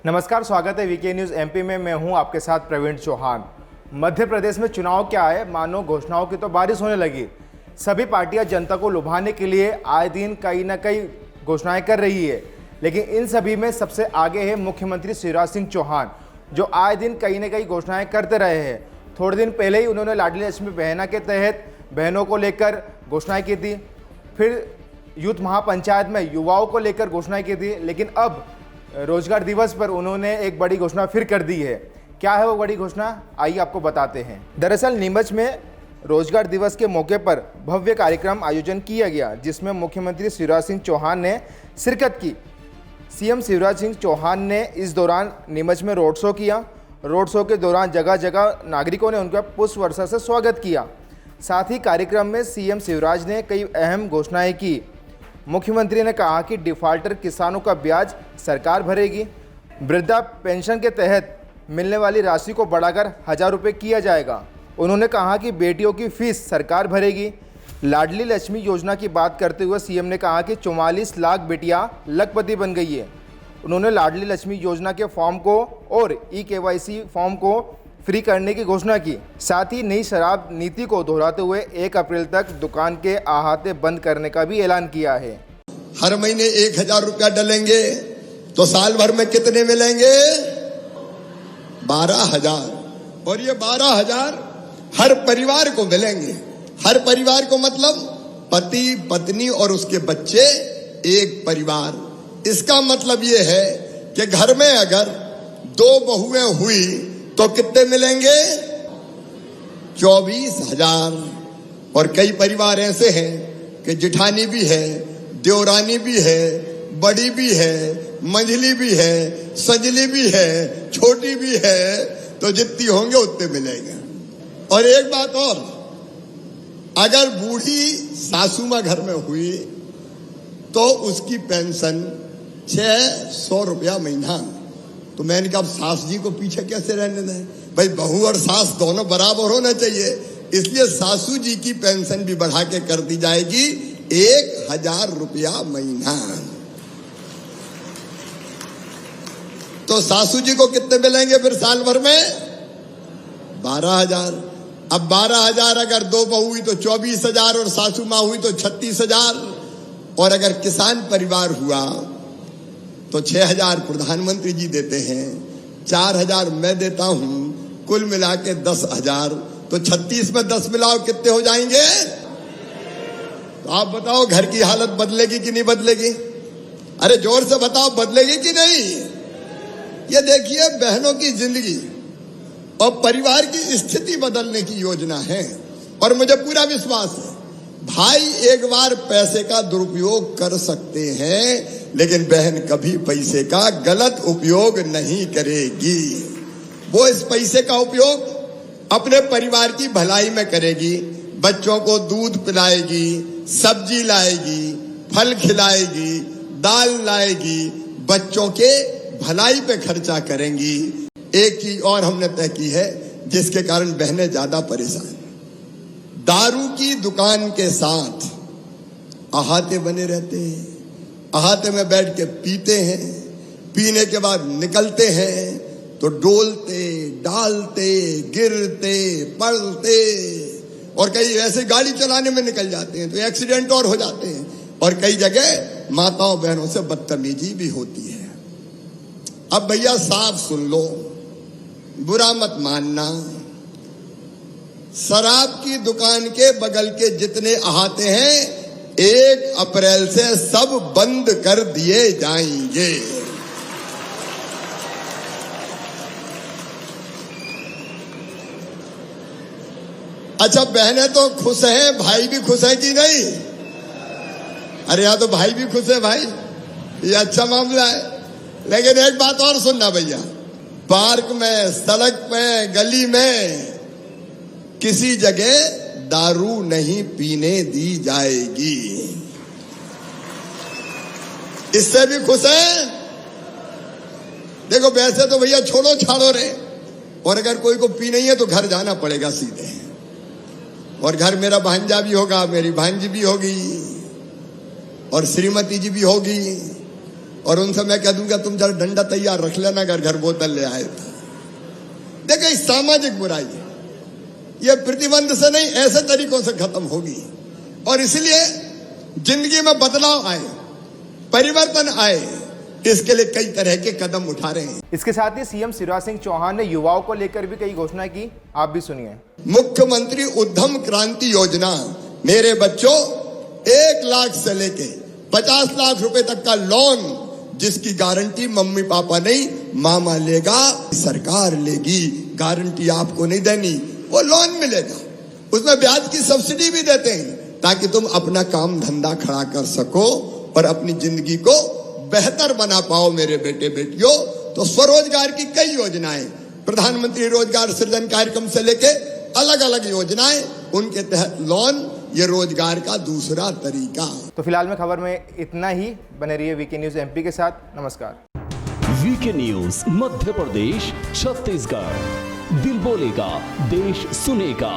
नमस्कार, स्वागत है वीके न्यूज़ एमपी में। मैं हूं आपके साथ प्रवीण चौहान। मध्य प्रदेश में चुनाव क्या है, मानो घोषणाओं की तो बारिश होने लगी। सभी पार्टियां जनता को लुभाने के लिए आए दिन कई न कई घोषणाएं कर रही है, लेकिन इन सभी में सबसे आगे है मुख्यमंत्री शिवराज सिंह चौहान, जो आए दिन कई न कई घोषणाएं करते रहे हैं। थोड़े दिन पहले ही उन्होंने लाडली लक्ष्मी बहना के तहत बहनों को लेकर घोषणाएं की थी, फिर यूथ महापंचायत में युवाओं को लेकर घोषणाएं की थी, लेकिन अब रोजगार दिवस पर उन्होंने एक बड़ी घोषणा फिर कर दी है। क्या है वो बड़ी घोषणा, आइए आपको बताते हैं। दरअसल नीमच में रोजगार दिवस के मौके पर भव्य कार्यक्रम आयोजन किया गया, जिसमें मुख्यमंत्री शिवराज सिंह चौहान ने शिरकत की। सीएम शिवराज सिंह चौहान ने इस दौरान नीमच में रोड शो किया। रोड शो के दौरान जगह जगह नागरिकों ने उनका पुष्प वर्षा से स्वागत किया। साथ ही कार्यक्रम में सीएम शिवराज ने कई अहम घोषणाएं की। मुख्यमंत्री ने कहा कि डिफाल्टर किसानों का ब्याज सरकार भरेगी, वृद्धा पेंशन के तहत मिलने वाली राशि को बढ़ाकर 1000 रुपये किया जाएगा। उन्होंने कहा कि बेटियों की फीस सरकार भरेगी। लाडली लक्ष्मी योजना की बात करते हुए सीएम ने कहा कि 44 लाख बेटियां लखपति बन गई है। उन्होंने लाडली लक्ष्मी योजना के फॉर्म को और ई-KYC फॉर्म को फ्री करने की घोषणा की। साथ ही नई शराब नीति को दोहराते हुए 1 अप्रैल तक दुकान के अहाते बंद करने का भी ऐलान किया है। हर महीने 1000 रुपया डलेंगे तो साल भर में कितने मिलेंगे? 12,000। और ये 12,000 हर परिवार को मिलेंगे। हर परिवार को मतलब पति पत्नी और उसके बच्चे, एक परिवार। इसका मतलब ये है कि घर में अगर 2 बहुएं हुई तो कितने मिलेंगे? 24,000। और कई परिवार ऐसे हैं कि जिठानी भी है, देवरानी भी है, बड़ी भी है, मंझली भी है, संजली भी है, छोटी भी है, तो जितनी होंगे उतने मिलेंगे। और एक बात और, अगर बूढ़ी सासू मां घर में हुई तो उसकी पेंशन 600 रुपया महीना। तो मैंने कहा सास जी को पीछे कैसे रहने दें भाई, बहू और सास दोनों बराबर होना चाहिए। इसलिए सासू जी की पेंशन भी बढ़ा के कर दी जाएगी 1000 रुपया महीना। तो सासू जी को कितने मिलेंगे फिर साल भर में? 12,000। अब 12,000 अगर 2 बहू हुई तो 24,000 और सासू माँ हुई तो 36,000। और अगर किसान परिवार हुआ तो 6,000 प्रधानमंत्री जी देते हैं, 4,000 मैं देता हूं, कुल मिला के 10,000। तो 36 में 10 मिलाओ कितने हो जाएंगे? तो आप बताओ घर की हालत बदलेगी कि नहीं बदलेगी? अरे जोर से बताओ, बदलेगी कि नहीं? ये देखिए बहनों की जिंदगी और परिवार की स्थिति बदलने की योजना है। और मुझे पूरा विश्वास है भाई, एक बार पैसे का दुरुपयोग कर सकते हैं, लेकिन बहन कभी पैसे का गलत उपयोग नहीं करेगी। वो इस पैसे का उपयोग अपने परिवार की भलाई में करेगी। बच्चों को दूध पिलाएगी, सब्जी लाएगी, फल खिलाएगी, दाल लाएगी, बच्चों के भलाई पे खर्चा करेंगी। एक चीज और हमने तय की है जिसके कारण बहनें ज्यादा परेशान। दारू की दुकान के साथ अहाते बने रहते हैं। अहाते में बैठ के पीते हैं, पीने के बाद निकलते हैं तो डोलते डालते गिरते पड़ते, और कई ऐसे गाड़ी चलाने में निकल जाते हैं तो एक्सीडेंट और हो जाते हैं। और कई जगह माताओं बहनों से बदतमीजी भी होती है। अब भैया साफ सुन लो, बुरा मत मानना, शराब की दुकान के बगल के जितने अहाते हैं 1 अप्रैल से सब बंद कर दिए जाएंगे। अच्छा, बहनें तो खुश हैं, भाई भी खुश है कि नहीं? अरे यहाँ तो भाई भी खुश है भाई, ये अच्छा मामला है। लेकिन एक बात और सुनना भैया, पार्क में, सड़क पे, गली में किसी जगह दारू नहीं पीने दी जाएगी। इससे भी खुश है? देखो वैसे तो भैया छोड़ो छाड़ो रे, और अगर कोई को पी नहीं है तो घर जाना पड़ेगा सीधे। और घर मेरा भांजा भी होगा, मेरी भांजी भी होगी, और श्रीमती जी भी होगी, और उनसे मैं कह दूंगा तुम जरा डंडा तैयार रख लेना अगर घर बोतल ले आए तो। देखो इस सामाजिक बुराई ये प्रतिबंध से नहीं ऐसे तरीकों से खत्म होगी। और इसलिए जिंदगी में बदलाव आए, परिवर्तन आए, इसके लिए कई तरह के कदम उठा रहे हैं। इसके साथ ही सीएम शिवराज सिंह चौहान ने युवाओं को लेकर भी कई घोषणाएं की, आप भी सुनिए। मुख्यमंत्री उद्यम क्रांति योजना, मेरे बच्चों 1 लाख से लेके 50 लाख रुपए तक का लोन जिसकी गारंटी मम्मी पापा नहीं मामा लेगा, सरकार लेगी। गारंटी आपको नहीं देनी, वो लोन मिलेगा, उसमें ब्याज की सब्सिडी भी देते हैं ताकि तुम अपना काम धंधा खड़ा कर सको और अपनी जिंदगी को बेहतर बना पाओ मेरे बेटे बेटियों। तो स्वरोजगार की कई योजनाएं, प्रधानमंत्री रोजगार सृजन कार्यक्रम से लेके अलग अलग योजनाएं, उनके तहत लोन, ये रोजगार का दूसरा तरीका। तो फिलहाल में खबर में इतना ही। बने रहिए वीके न्यूज एमपी के साथ। नमस्कार। वीके न्यूज मध्य प्रदेश छत्तीसगढ़, दिल बोलेगा देश सुनेगा।